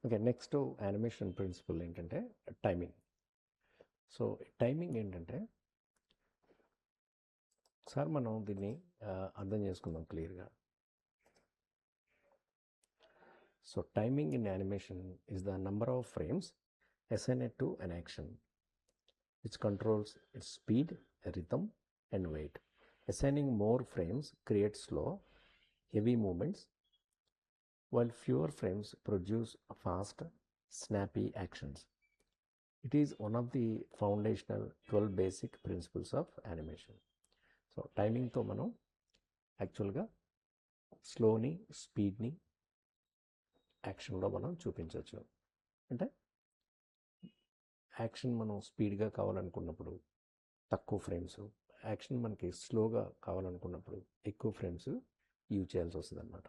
Okay. Next animation principal ఏంటంటే timing. So timing ఏంటంటే sir మనం దీన్ని అర్థం చేసుకుందాం క్లియర్గా. So timing in animation is the number of frames assigned to an action which controls its speed, rhythm and weight. Assigning more frames creates slow, heavy movements, while fewer frames produce fast, snappy actions. It is one of the foundational 12 basic principles of animation. So టైమింగ్తో మనం యాక్చువల్గా స్లోని, స్పీడ్ని యాక్షన్లో మనం చూపించవచ్చు. అంటే action మనం స్పీడ్గా కావాలనుకున్నప్పుడు తక్కువ ఫ్రేమ్స్, యాక్షన్ మనకి స్లోగా కావాలనుకున్నప్పుడు ఎక్కువ ఫ్రేమ్స్ యూజ్ చేయాల్సి వస్తుంది అనమాట.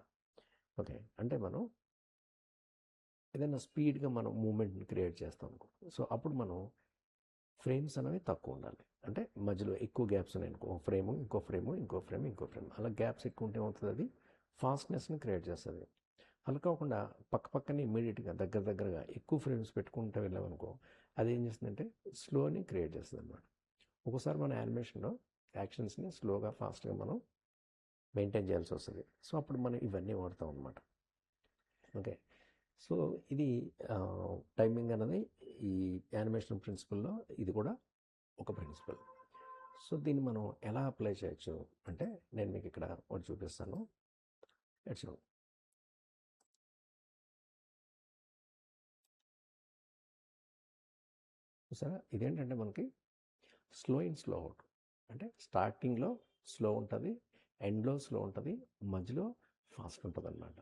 ఓకే, అంటే మనం ఏదైనా స్పీడ్గా మనం మూమెంట్ని క్రియేట్ చేస్తాం అనుకో, సో అప్పుడు మనం ఫ్రేమ్స్ అనేవి తక్కువ ఉండాలి. అంటే మధ్యలో ఎక్కువ గ్యాప్స్ ఉన్నాయి అనుకో, ఒక ఫ్రేము ఇంకో ఫ్రేము ఇంకో ఫ్రేమ్ ఇంకో ఫ్రేమ్, అలా గ్యాప్స్ ఎక్కువ ఉంటే ఏమవుతుంది, అది ఫాస్ట్నెస్ని క్రియేట్ చేస్తుంది. అలా కాకుండా పక్కనే ఇమీడియట్గా దగ్గరగా ఎక్కువ ఫ్రేమ్స్ పెట్టుకుంటూ వెళ్ళామనుకో, అది ఏం చేస్తుందంటే స్లోని క్రియేట్ చేస్తుంది అనమాట. ఒక్కోసారి మన యానిమేషన్లో యాక్షన్స్ని స్లోగా ఫాస్ట్గా మనం మెయింటైన్ చేయాల్సి వస్తుంది. సో అప్పుడు మనం ఇవన్నీ వాడతాం అనమాట. ఓకే, సో ఇది టైమింగ్ అనేది ఈ యానిమేషన్ ప్రిన్సిపల్లో ఇది కూడా ఒక ప్రిన్సిపల్. సో దీన్ని మనం ఎలా అప్లై చేయొచ్చు అంటే నేను మీకు ఇక్కడ ఒకటి చూపిస్తాను. ఇట్స్ సరే, ఇదేంటంటే మనకి స్లో ఇన్ స్లో అవుట్, అంటే స్టార్టింగ్లో స్లో ఉంటుంది, ఎండ్లో స్లో ఉంటుంది, మధ్యలో ఫాస్ట్ ఉంటుంది అనమాట.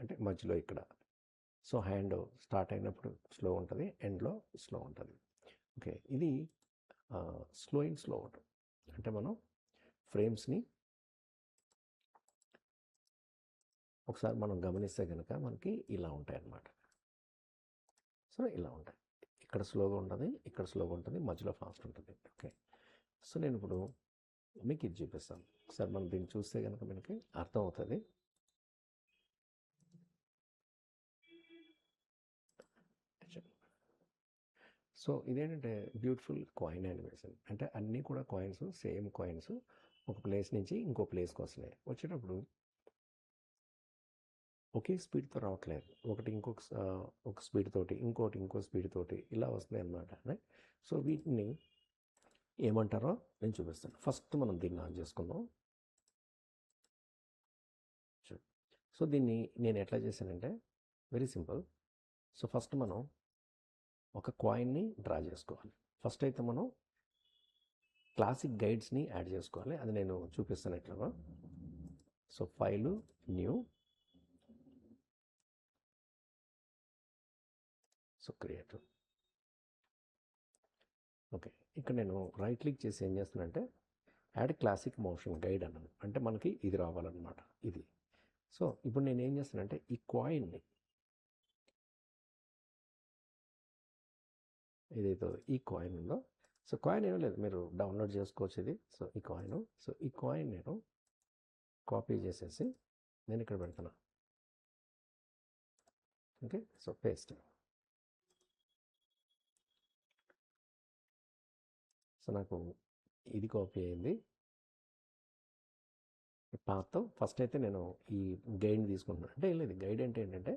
అంటే మధ్యలో ఇక్కడ సో హ్యాండ్ స్టార్ట్ అయినప్పుడు స్లో ఉంటుంది, ఎండ్లో స్లో ఉంటుంది. ఓకే, ఇది స్లో ఇన్ స్లో అవుట్. అంటే మనం ఫ్రేమ్స్ని ఒకసారి మనం గమనిస్తే కనుక మనకి ఇలా ఉంటాయి అన్నమాట. సో ఇలా ఉంటాయి, ఇక్కడ స్లోగా ఉంటుంది, ఇక్కడ స్లోగా ఉంటుంది, మధ్యలో ఫాస్ట్ ఉంటుంది. ఓకే, సో నేను ఇప్పుడు మీకు ఇది చూపిస్తాను. ఒకసారి మనం దీన్ని చూస్తే కనుక మనకి అర్థమవుతుంది. సో ఇదేంటంటే బ్యూటిఫుల్ కాయిన్ యానిమేషన్. అంటే అన్నీ కూడా కాయిన్స్, సేమ్ కాయిన్స్ ఒక ప్లేస్ నుంచి ఇంకో ప్లేస్కి వస్తున్నాయి. వచ్చేటప్పుడు ఒకే స్పీడ్తో రావట్లేదు, ఒకటి ఒక స్పీడ్ తోటి, ఇంకోటి ఇంకో స్పీడ్ తోటి ఇలా వస్తున్నాయి అన్నమాట. సో వీటిని ఏమంటారో నేను చూపిస్తాను. ఫస్ట్ మనం దీన్ని ఆన్ చేసుకుందాం. సో దీన్ని నేను ఎట్లా చేశానంటే వెరీ సింపుల్. సో ఫస్ట్ మనం ఒక కాయిన్ని డ్రా చేసుకోవాలి. ఫస్ట్ అయితే మనం క్లాసిక్ గైడ్స్ని యాడ్ చేసుకోవాలి, అది నేను చూపిస్తాను ఎట్లాగో. So file, new, so create. Okay, ఇక్కడ నేను రైట్ క్లిక్ చేసి ఏం చేస్తానంటే యాడ్ క్లాసిక్ మోషన్ గైడ్ అన్నాను. అంటే మనకి ఇది రావాలన్నమాట, ఇది. సో ఇప్పుడు నేను ఏం చేస్తానంటే ఈ కాయిన్ని, ఏదైతే ఈ కాయిన్ ఉందో, సో కాయిన్ ఏమీ లేదు, మీరు డౌన్లోడ్ చేసుకోవచ్చు ఇది. సో ఈ కాయిన్, సో ఈ కాయిన్ నేను కాపీ చేసేసి నేను ఇక్కడ పెడుతున్నా. Okay, so paste. సో నాకు ఇది కాపీ అయింది. పాత్తో ఫస్ట్ అయితే నేను ఈ గైడ్ని తీసుకుంటున్నాను. అంటే ఏం లేదు, గైడ్ అంటే ఏంటంటే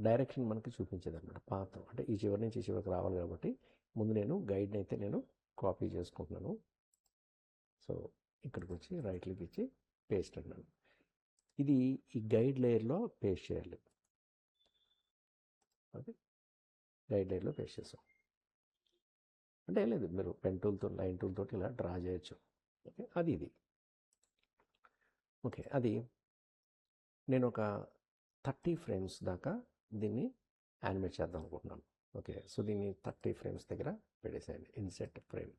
డైరెక్షన్ మనకి చూపించేది అనమాట. పాత్ అంటే ఈ చివరి నుంచి ఈ చివరికి రావాలి కాబట్టి ముందు నేను గైడ్ని అయితే నేను కాపీ చేసుకుంటున్నాను. సో ఇక్కడికి వచ్చి రైట్ క్లిక్ ఇచ్చి పేస్ట్ అన్నాను. ఇది ఈ గైడ్ లేయర్లో పేస్ట్ చేయాలి. ఓకే, గైడ్ లేయర్లో పేస్ట్ చేస్తాం. అంటే ఏం లేదు, మీరు పెన్ టూల్తో, లైన్ టూల్తో ఇలా డ్రా చేయొచ్చు. ఓకే, అది ఇది. ఓకే, అది నేను ఒక 30 ఫ్రేమ్స్ దాకా దీన్ని యానిమేట్ చేద్దాం అనుకుంటున్నాను. ఓకే, సో దీన్ని 30 ఫ్రేమ్స్ దగ్గర పెట్టేసేయండి, ఇన్సెట్ ఫ్రేమ్.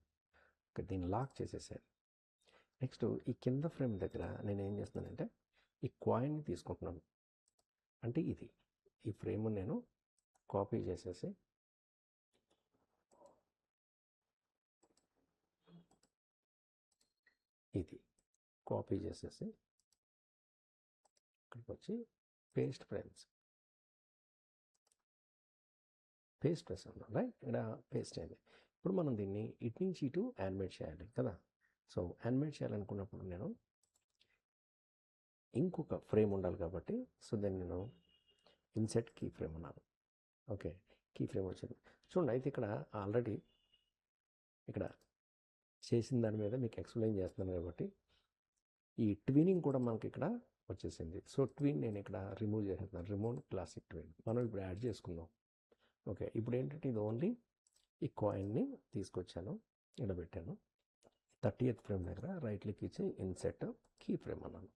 ఓకే, దీన్ని లాక్ చేసేసేయండి. నెక్స్ట్ ఈ కింద ఫ్రేమ్ దగ్గర నేను ఏం చేస్తున్నానంటే ఈ కాయిన్ని తీసుకుంటున్నాను. అంటే ఇది ఈ ఫ్రేమ్ నేను కాపీ చేసేసి ఇది కాపీ చేసేసి ఇక్కడికి వచ్చి పేస్ట్ ఫ్రేమ్స్. పేస్ట్ వేసాను రైట్, ఇక్కడ పేస్ట్ అయింది. ఇప్పుడు మనం దీన్ని ఇటు నుంచి ఇటు యానిమేట్ చేయాలి కదా. సో యానిమేట్ చేయాలనుకున్నప్పుడు నేను ఇంకొక ఫ్రేమ్ ఉండాలి కాబట్టి సో దాన్ని నేను ఇన్సెట్ కీ ఫ్రేమ్ అన్నాను. ఓకే, కీ ఫ్రేమ్ వచ్చింది చూడండి. అయితే ఇక్కడ ఆల్రెడీ ఇక్కడ చేసిన దాని మీద మీకు ఎక్స్ప్లెయిన్ చేస్తున్నాను కాబట్టి ఈ ట్వినింగ్ కూడా మనకి ఇక్కడ వచ్చేసింది. సో ట్విన్ నేను ఇక్కడ రిమూవ్ చేసేస్తున్నాను, రిమూవ్ క్లాసిక్ ట్విన్. మనం ఇప్పుడు యాడ్ చేసుకుందాం. ఓకే, ఇప్పుడు ఏంటంటే ఇది ఓన్లీ ఈ కాయిన్ని తీసుకొచ్చాను, ఇక్కడ పెట్టాను. 30th ఫ్రేమ్ దగ్గర రైట్ క్లిక్ ఇచ్చి ఇన్సెట్ కీ ఫ్రేమ్ అన్నాను.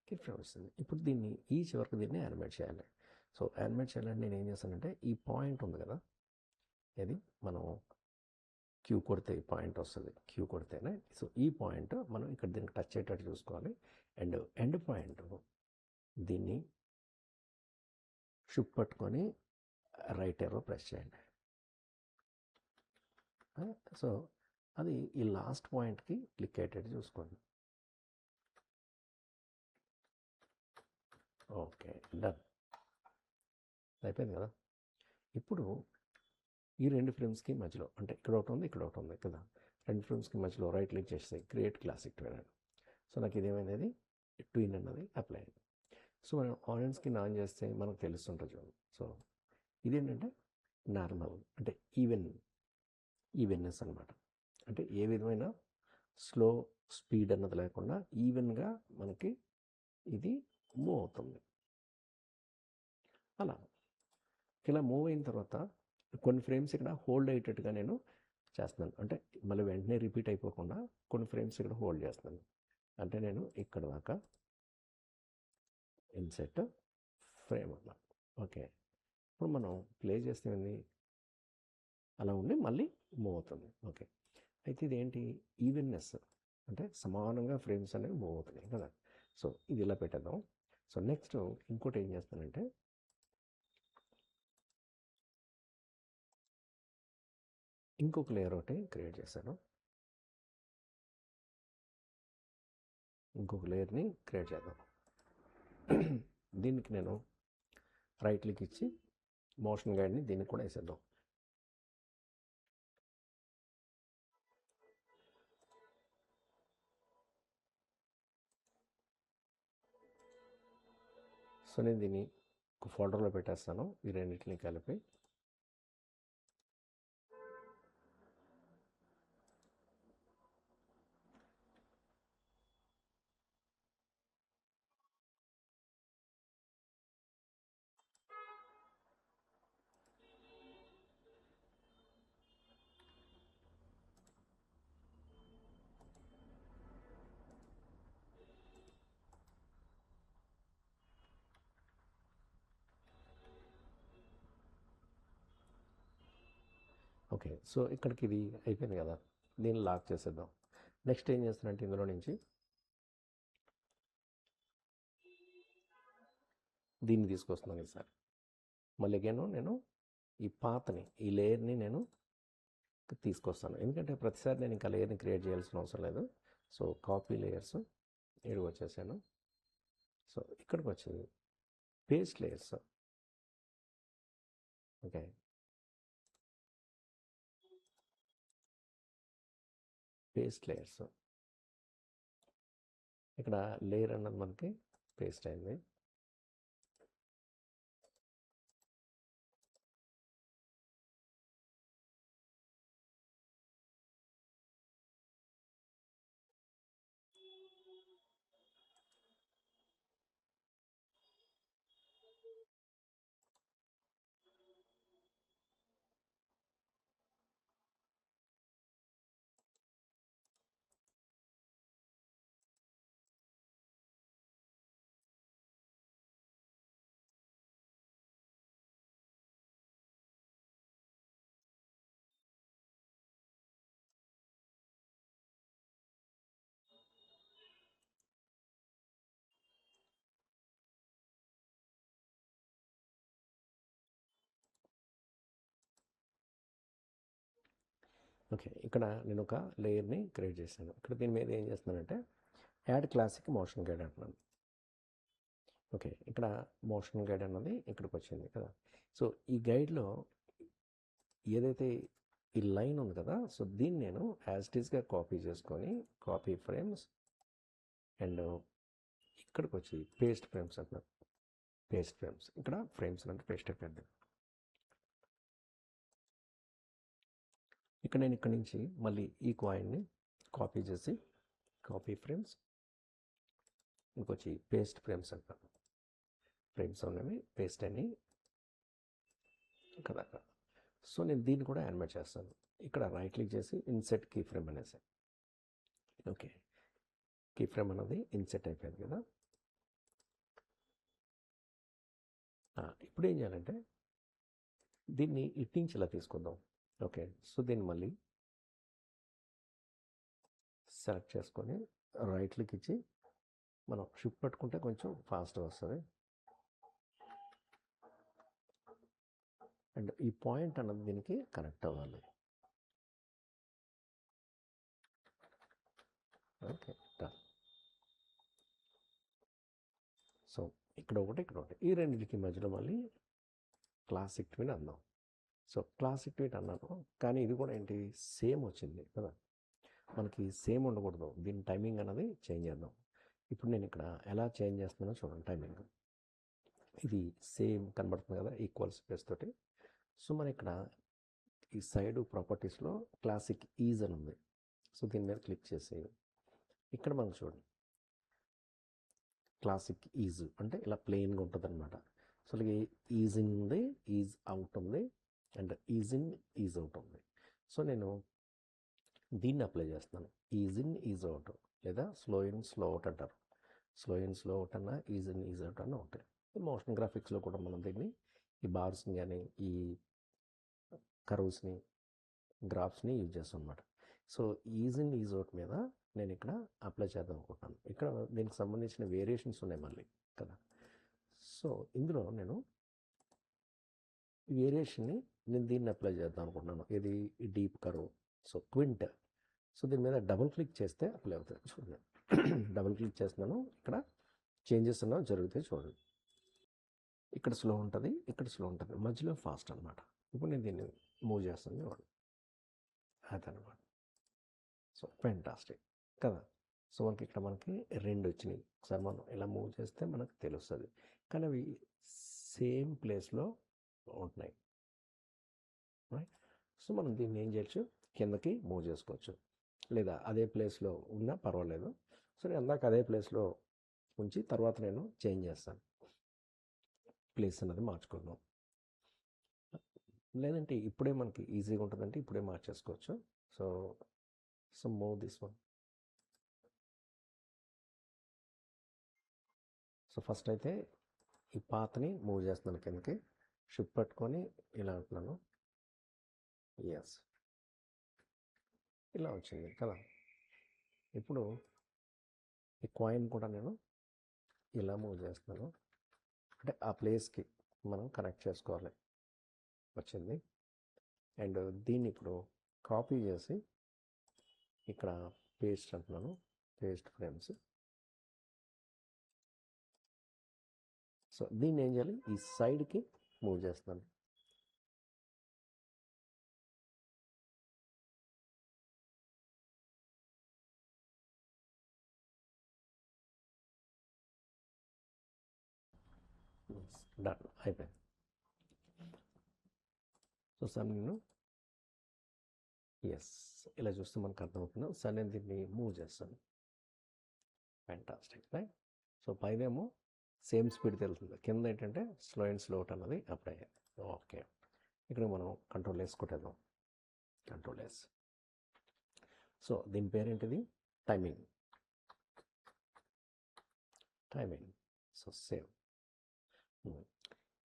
కీ ఫ్రేమ్ వస్తుంది. ఇప్పుడు దీన్ని ఈ చివరికి దీన్ని యానిమేట్ చేయాలి. సో యానిమేట్ చేయాలంటే నేను ఏం చేస్తానంటే ఈ పాయింట్ ఉంది కదా, ఇది మనం క్యూ కొడితే ఈ పాయింట్ వస్తుంది, క్యూ కొడితేనే. సో ఈ పాయింట్ మనం ఇక్కడ దీనికి టచ్ అయ్యేటట్టు చూసుకోవాలి. అండ్ ఎండ్ పాయింట్ దీన్ని షిఫ్ట్ పట్టుకొని రైట్ ఎర్రో ప్రెస్ చేయండి. సో అది ఈ లాస్ట్ పాయింట్కి క్లిక్ అయ్యేటట్టు చూసుకోండి. ఓకే, డన్ అయిపోయింది కదా. ఇప్పుడు ఈ రెండు ఫ్రేమ్స్కి మధ్యలో, అంటే ఇక్కడ ఒకటి ఉంది, ఇక్కడ ఒకటి ఉంది కదా, రెండు ఫ్రేమ్స్కి మధ్యలో రైట్ క్లిక్ చేస్తే క్రియేట్ క్లాసిక్ ట్విన్ అని. సో నాకు ఇదేమైనది ట్విన్ అన్నది అప్లై అయింది. సో మనం ఆడియన్స్కి ఆన్ చేస్తే మనకు తెలుస్తుంటుంది చూడండి. సో ఇదేంటంటే నార్మల్, అంటే ఈవెన్నెస్ అనమాట. అంటే ఏ విధమైన స్లో స్పీడ్ అన్నది లేకుండా ఈవెన్గా మనకి ఇది మూవ్ అవుతుంది. అలా ఇలా మూవ్ అయిన తర్వాత కొన్ని ఫ్రేమ్స్ ఇక్కడ హోల్డ్ అయ్యేటట్టుగా నేను చేస్తున్నాను. అంటే మళ్ళీ వెంటనే రిపీట్ అయిపోకుండా కొన్ని ఫ్రేమ్స్ ఇక్కడ హోల్డ్ చేస్తున్నాను. అంటే నేను ఇక్కడ దాకా ఇన్సెట్ ఫ్రేమ్ అన్నా. ఓకే, ఇప్పుడు మనం ప్లే చేస్తే ఏంది అలా ఉండి మళ్ళీ మూవ్ అవుతుంది. ఓకే, అయితే ఇదేంటి ఈవెన్నెస్, అంటే సమానంగా ఫ్రేమ్స్ అనేవి మూవ్ అవుతున్నాయి కదా. సో ఇది ఇలా పెట్టేద్దాం. సో నెక్స్ట్ ఇంకోటి ఏం చేస్తానంటే ఇంకొక లేయర్ ఒకటి క్రియేట్ చేశాను. ఇంకొక లేయర్ని క్రియేట్ చేద్దాం. దీనికి నేను రైట్ క్లిక్ ఇచ్చి మోషన్ గైడ్ని దీనికి కూడా వేసేద్దాం. సో నేను దీన్ని ఒక ఫోల్డర్లో పెట్టేస్తాను, ఈ రెండింటిని కలిపి. ఓకే, సో ఇక్కడికి ఇది అయిపోయింది కదా, దీన్ని లాక్ చేసేద్దాం. నెక్స్ట్ ఏం చేస్తానంటే ఇందులో నుంచి దీన్ని తీసుకొస్తున్నాను ఈసారి. మళ్ళీ నేను ఈ పాతని, ఈ లేయర్ని నేను తీసుకొస్తాను. ఎందుకంటే ప్రతిసారి నేను ఇంకా లేయర్ని క్రియేట్ చేయాల్సిన అవసరం లేదు. సో కాపీ లేయర్స్ ఇక్కడికి వచ్చేసాను. సో ఇక్కడికి వచ్చింది paste layers. Okay, paste layers, ఇక్కడ లేయర్ అన్నది మనకి పేస్ట్ అయింది. ఓకే, ఇక్కడ నేను ఒక లేయర్ని క్రియేట్ చేశాను. ఇక్కడ దీని మీద ఏం చేస్తున్నానంటే యాడ్ క్లాసిక్ మోషన్ గైడ్ అంటున్నాను. ఓకే, ఇక్కడ మోషన్ గైడ్ అన్నది ఇక్కడికి వచ్చింది కదా. సో ఈ గైడ్లో ఏదైతే ఈ లైన్ ఉంది కదా, సో దీన్ని నేను యాజ్ ఇట్ ఈస్గా కాపీ చేసుకొని కాపీ ఫ్రేమ్స్ అండ్ ఇక్కడికి వచ్చి పేస్ట్ ఫ్రేమ్స్ అంటున్నాను. పేస్ట్ ఫ్రేమ్స్ ఇక్కడ ఫ్రేమ్స్ అంటే పేస్ట్ అయిపోయింది. ఇక్కడ నేను ఇక్కడి నుంచి మళ్ళీ ఈ కాయిన్ని కాపీ చేసి కాపీ ఫ్రేమ్స్ ఇంకొచ్చి పేస్ట్ ఫ్రేమ్స్ అంటాను. ఫ్రేమ్స్ ఉన్నవి పేస్ట్ అని కదా. సో నేను దీన్ని కూడా యానిమేట్ చేస్తాను. ఇక్కడ రైట్ క్లిక్ చేసి ఇన్సెట్ కీ ఫ్రేమ్ అనేసి, ఓకే కీ ఫ్రేమ్ అనేది ఇన్సెట్ అయిపోయింది కదా. ఇప్పుడు ఏం చేయాలంటే దీన్ని ఇటు నుంచి ఇలా తీసుకుందాం. ఓకే, సో దీన్ని మళ్ళీ సెలెక్ట్ చేసుకొని రైట్ క్లిక్ ఇచ్చి మనం షిఫ్ట్ పట్టుకుంటే కొంచెం ఫాస్ట్గా వస్తుంది. అండ్ ఈ పాయింట్ అన్నది దీనికి కనెక్ట్ అవ్వాలి. Okay done. సో ఇక్కడ ఒకటి ఈ రెండింటికి మధ్యలో మళ్ళీ క్లాసిక్ ట్వీట్ అందాం. సో క్లాసిక్ ట్వీట్ అన్నాను, కానీ ఇది కూడా ఏంటి సేమ్ వచ్చింది కదా. మనకి సేమ్ ఉండకూడదు, దీని టైమింగ్ అనేది చేంజ్ చేద్దాం. ఇప్పుడు నేను ఇక్కడ ఎలా చేంజ్ చేస్తున్నానో చూడండి. టైమింగ్ ఇది సేమ్ కనబడుతుంది కదా ఈక్వల్ స్పేస్ తోటి. సో మన ఇక్కడ ఈ సైడ్ ప్రాపర్టీస్లో క్లాసిక్ ఈజ్ అని ఉంది. సో దీని మీద క్లిక్ చేసి ఇక్కడ మనం చూడండి క్లాసిక్ ఈజ్ అంటే ఇలా ప్లెయిన్గా ఉంటుంది అనమాట. సో అలాగే ఈజ్ ఇన్ ఉంది, ఈజ్ అవుట్ ఉంది, and is in is out ఉంది. సో నేను దీన్ని అప్లై చేస్తున్నాను. ఈజ్ ఇన్ ఈజ్ అవుట్ లేదా స్లో ఇన్ స్లో అవుట్ అంటారు. స్లో ఇన్ స్లో అవుట్ అన్న ఈజ్ ఇన్ ఈజ్ అవుట్ అన్న ఒకటే. మోషన్ గ్రాఫిక్స్లో కూడా మనం దీన్ని ఈ బార్స్ని కానీ ఈ కర్వ్స్ని గ్రాఫ్స్ని యూజ్ చేస్తాం అనమాట. So is in is out మీద నేను ఇక్కడ అప్లై చేద్దాం అనుకుంటున్నాను. ఇక్కడ దీనికి సంబంధించిన వేరియేషన్స్ ఉన్నాయి మళ్ళీ కదా. సో ఇందులో నేను వేరియేషన్ని నేను దీన్ని అప్లై చేద్దాం అనుకుంటున్నాను. ఇది deep curve, so quint. So దీని మీద డబుల్ క్లిక్ చేస్తే అప్లై అవుతుంది. చూడండి డబుల్ క్లిక్ చేస్తున్నాను, ఇక్కడ చేంజెస్ అన్నవి జరుగుతాయి చూడండి. ఇక్కడ స్లో ఉంటుంది, ఇక్కడ స్లో ఉంటుంది, మధ్యలో ఫాస్ట్ అనమాట. ఇప్పుడు నేను దీన్ని మూవ్ చేస్తాను చూడండి, అదనమాట. సో ఫెంటాస్టిక్ కదా. సో మనకి ఇక్కడ మనకి రెండు వచ్చినాయి. ఒకసారి మనం ఇలా మూవ్ చేస్తే మనకు తెలుస్తుంది, కానీ అవి సేమ్ ప్లేస్లో ఉంటున్నాయి. రైట్. సో మనం దీన్ని ఏం చేయొచ్చు, కిందకి మూవ్ చేసుకోవచ్చు, లేదా అదే ప్లేస్లో ఉన్నా పర్వాలేదు. సో నేను అందాక అదే ప్లేస్లో ఉంచి తర్వాత నేను చేంజ్ చేస్తాను, ప్లేస్ అన్నది మార్చుకుందాం. లేదంటే ఇప్పుడే మనకి ఈజీగా ఉంటుందంటే ఇప్పుడే మార్చేసుకోవచ్చు. So move this one. So first అయితే ఈ పాత్ని మూవ్ చేస్తున్నాను కిందకి, షిఫ్ట్ పట్టుకొని ఇలా అంటున్నాను. ఎస్, ఇలా వచ్చింది కదా. ఇప్పుడు ఈ కాయిన్ కూడా నేను ఇలా మూవ్ చేస్తున్నాను, అంటే ఆ ప్లేస్కి మనం కనెక్ట్ చేసుకోవాలి. వచ్చింది. అండ్ దీన్ని ఇప్పుడు కాపీ చేసి ఇక్కడ పేస్ట్ అంటున్నాను, పేస్ట్ ఫ్రేమ్స్. సో దీన్ని ఏం చేయాలి, ఈ సైడ్కి మూవ్ చేస్తున్నాను. డన్ అయిపోయింది. సో సార్ నేను ఎస్ ఇలా చూస్తే మనకు అర్థమవుతుంది. సార్ నేను దీన్ని మూవ్ చేస్తాను. Fantastic right. సో పైనేమో సేమ్ స్పీడ్ తెలుస్తుంది, కింద ఏంటంటే స్లో అండ్ స్లో అవుట్ అన్నది అప్లై అయ్యింది. ఓకే, ఇక్కడ మనం కంట్రోల్ ఎస్ కొట్టేద్దాం. Control S. సో దీని పేరేంటిది, టైమింగ్. టైమింగ్. So save.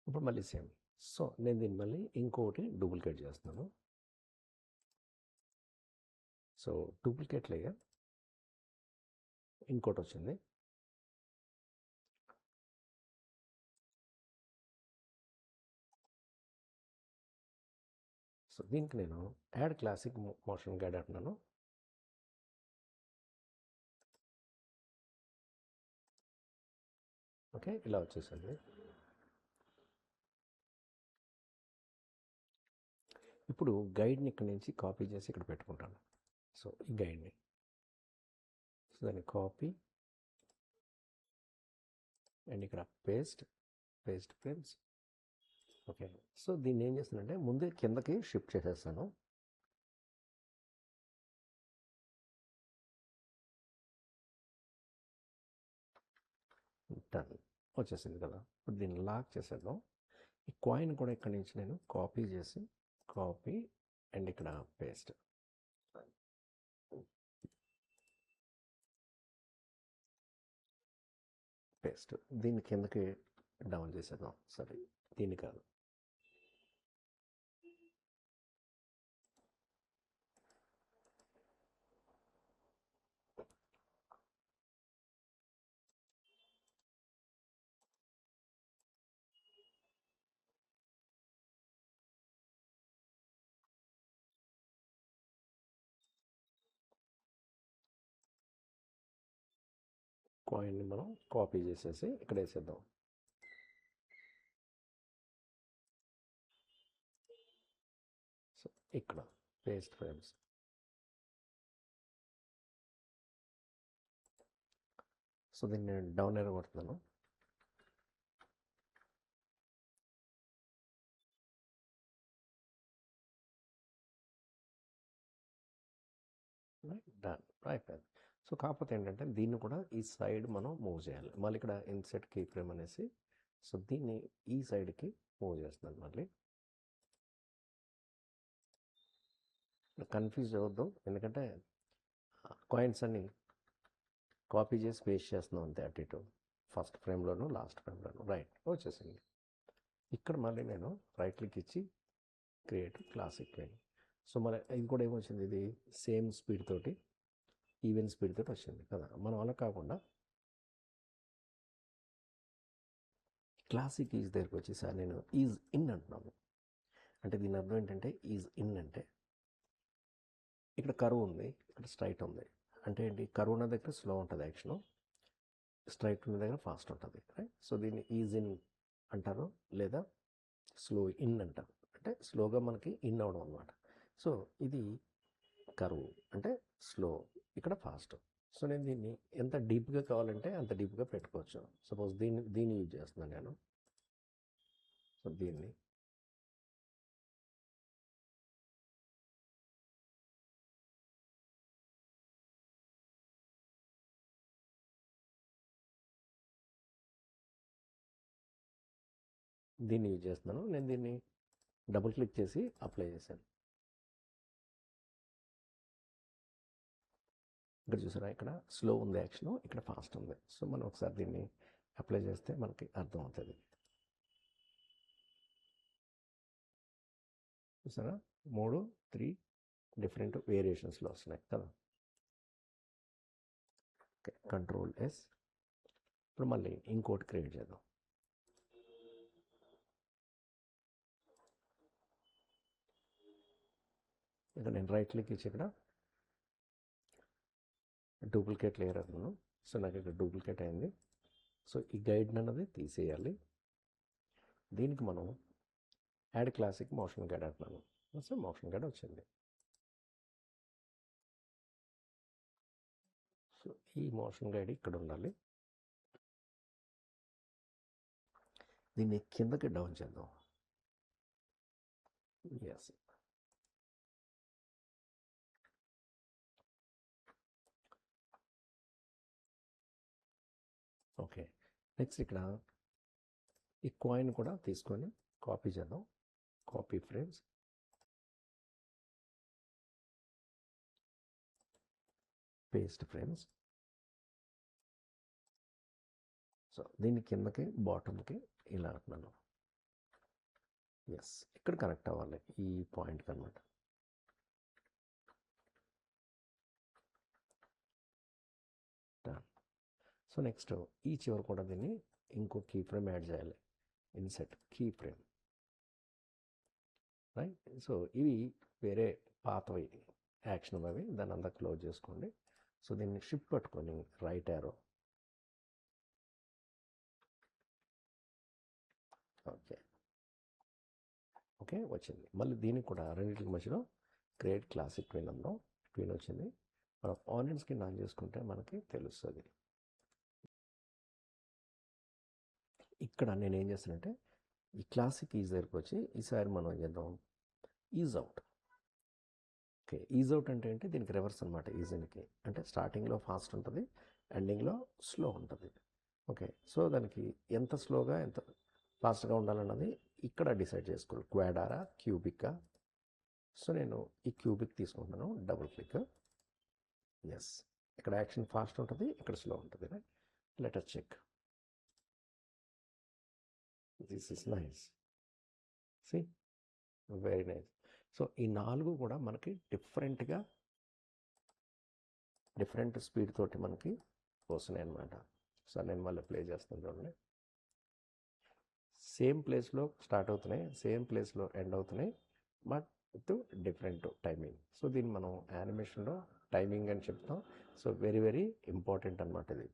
ఇప్పుడు మళ్ళీ సేమ్. సో నేను దీన్ని మళ్ళీ ఇంకొకటి డూప్లికేట్ చేస్తున్నాను. సో డూప్లికేట్ లేయర్ ఇంకోటి వచ్చింది. సో దీనికి నేను యాడ్ క్లాసిక్ మోషన్ గైడ్ అంటున్నాను. ఓకే, ఇలా వచ్చేసింది. ఇప్పుడు గైడ్ని ఇక్కడ నుంచి కాపీ చేసి ఇక్కడ పెట్టుకుంటాను. సో ఈ గైడ్ని, సో దాన్ని కాపీ అండ్ ఇక్కడ పేస్ట్ ఫ్రేమ్స్. ఓకే, సో దీన్ని ఏం చేస్తానంటే ముందే కిందకి షిఫ్ట్ చేసేస్తాను. డన్, వచ్చేసింది కదా. ఇప్పుడు దీన్ని లాక్ చేసేద్దాం. ఈ కాయిన్ కూడా ఇక్కడ నుంచి నేను కాపీ చేసి కాపీ అండ్ ఇక్కడ పేస్ట్. దీన్ని కిందకి డౌన్ చేసేద్దాం. సరే, దీన్ని కాదు. కాయిన్ని మనం కాపీ చేసేసి ఇక్కడ వేసేద్దాం. సో ఇక్కడ పేస్ట్ ఫ్రేమ్స్. సో దీన్ని నేను డౌన్ ఎరో కొడుతున్నాను. డన్, అయిపోయింది. సో కాకపోతే ఏంటంటే దీన్ని కూడా ఈ సైడ్ మనం మూవ్ చేయాలి. మళ్ళీ ఇక్కడ ఇన్సెట్ కీ ఫ్రేమ్ అనేసి, సో దీన్ని ఈ సైడ్కి మూవ్ చేస్తున్నాను. మళ్ళీ కన్ఫ్యూజ్ అవ్వద్దు, ఎందుకంటే కాయిన్స్ అన్ని కాపీ చేసి పేస్ట్ చేస్తున్నాం అంతే, అటు ఇటు ఫస్ట్ ఫ్రేమ్లోను లాస్ట్ ఫ్రేమ్లోను. రైట్, వచ్చేసింది. ఇక్కడ మళ్ళీ నేను రైట్ క్లిక్ ఇచ్చి క్రియేట్ క్లాసిక్ ఫ్రేమ్. సో మరి ఇది కూడా ఏమొచ్చింది, ఇది సేమ్ స్పీడ్ తోటి, ఈవెన్ స్పీడ్ తోటి వచ్చింది కదా. మనం అలా కాకుండా క్లాసిక్ ఈజ్ దగ్గరికి వచ్చేసారి నేను ఈజ్ ఇన్ అంటున్నాను. అంటే దీని అర్థం ఏంటంటే ఈజ్ ఇన్ అంటే ఇక్కడ కర్వ్ ఉంది, ఇక్కడ స్ట్రైట్ ఉంది. అంటే ఏంటి, కర్వ్ ఉన్న దగ్గర స్లో ఉంటుంది యాక్షన్, స్ట్రైట్ ఉన్న దగ్గర ఫాస్ట్ ఉంటుంది. రైట్, సో దీన్ని ఈజ్ ఇన్ అంటారు, లేదా స్లో ఇన్ అంటారు. అంటే స్లోగా మనకి ఇన్ అవడం అనమాట. సో ఇది కర్వ్ అంటే స్లో, ఇక్కడ ఫాస్ట్. సో నేను దీన్ని ఎంత డీప్గా కావాలంటే అంత డీప్గా పెట్టుకోవచ్చు. సపోజ్ దీన్ని యూజ్ చేస్తున్నాను నేను. సో దీన్ని యూజ్ చేస్తున్నాను. నేను దీన్ని డబుల్ క్లిక్ చేసి అప్లై చేశాను. ఇక్కడ చూసారా, ఇక్కడ స్లో ఉంది యాక్షన్, ఇక్కడ ఫాస్ట్ ఉంది. సో మనం ఒకసారి దీన్ని అప్లై చేస్తే మనకి అర్థం అవుతుంది. చూసారా, 3 డిఫరెంట్ వేరియేషన్స్లో వస్తున్నాయి కదా. Okay, control yes. ఇప్పుడు మళ్ళీ ఇంకోటి క్రియేట్ చేద్దాం. ఇక్కడ నేను రైట్ క్లిక్ ఇచ్చి ఇక్కడ డూప్లికేట్ లేయర్ అన్నాను. సో నాకు ఇక్కడ డూప్లికేట్ అయింది. సో ఈ గైడ్ అన్నది తీసేయాలి. దీనికి మనం యాడ్ క్లాసిక్ మోషన్ గైడ్ అంటున్నాను. సో మోషన్ గైడ్ వచ్చింది. సో ఈ మోషన్ గైడ్ ఇక్కడ ఉండాలి. దీన్ని కిందకి డౌన్ చేద్దాం. Yes, okay. నెక్స్ట్ ఇక్కడ ఈ కాయిన్ కూడా తీసుకొని కాపీ చేద్దాం. Copy frames, paste frames. So దీన్ని కిందకి బాటమ్కి ఇలా అంటున్నాను. ఎస్, ఇక్కడ కనెక్ట్ అవ్వాలి ఈ పాయింట్కి అనమాట. సో నెక్స్ట్ ఈ చివరి కూడా దీన్ని ఇంకో కీ ఫ్రేమ్ యాడ్ చేయాలి. Insert key frame. Right, so ఇవి వేరే పాతవి యాక్షన్ అవి, దాన్ని అంతా క్లోజ్ చేసుకోండి. సో దీన్ని షిఫ్ట్ పట్టుకొని రైట్ యారో. ఓకే, ఓకే, వచ్చింది. మళ్ళీ దీనికి కూడా రెండింటికి మధ్యలో క్రియేట్ క్లాసిక్ ట్విన్ అందాం. ట్విన్ వచ్చింది. మనం ఆనియన్ స్కిన్ ఆన్ చేసుకుంటే మనకి తెలుస్తుంది. ఇక్కడ నేను ఏం చేస్తానంటే ఈ క్లాసిక్ ఈజ్ దగ్గరికి వచ్చి ఈసారి మనం ఏం చేద్దాం, is out. Okay, is out అంటే ఏంటి, దీనికి రివర్స్ అనమాట. ఈజీకి అంటే స్టార్టింగ్లో ఫాస్ట్ ఉంటుంది, ఎండింగ్లో స్లో ఉంటుంది. ఓకే, సో దానికి ఎంత స్లోగా ఎంత ఫాస్ట్గా ఉండాలన్నది ఇక్కడ డిసైడ్ చేసుకోవాలి. క్వాడారా క్యూబిక్కా. సో నేను ఈ క్యూబిక్ తీసుకుంటున్నాను, డబుల్ క్లిక్. ఎస్, ఇక్కడ యాక్షన్ ఫాస్ట్ ఉంటుంది, ఇక్కడ స్లో ఉంటుంది. Let us check. This is nice. See, very nice. So ఈ 4 కూడా మనకి డిఫరెంట్ స్పీడ్ తోటి మనకి వస్తున్నాయి అనమాట. సో నేను మళ్ళీ ప్లే చేస్తాను చూడండి. సేమ్ ప్లేస్లో స్టార్ట్ అవుతున్నాయి, సేమ్ ప్లేస్లో ఎండ్ అవుతున్నాయి, but with different timing. So దీన్ని మనం యానిమేషన్లో టైమింగ్ అని చెప్తాం. సో వెరీ వెరీ ఇంపార్టెంట్ అనమాట ఇది.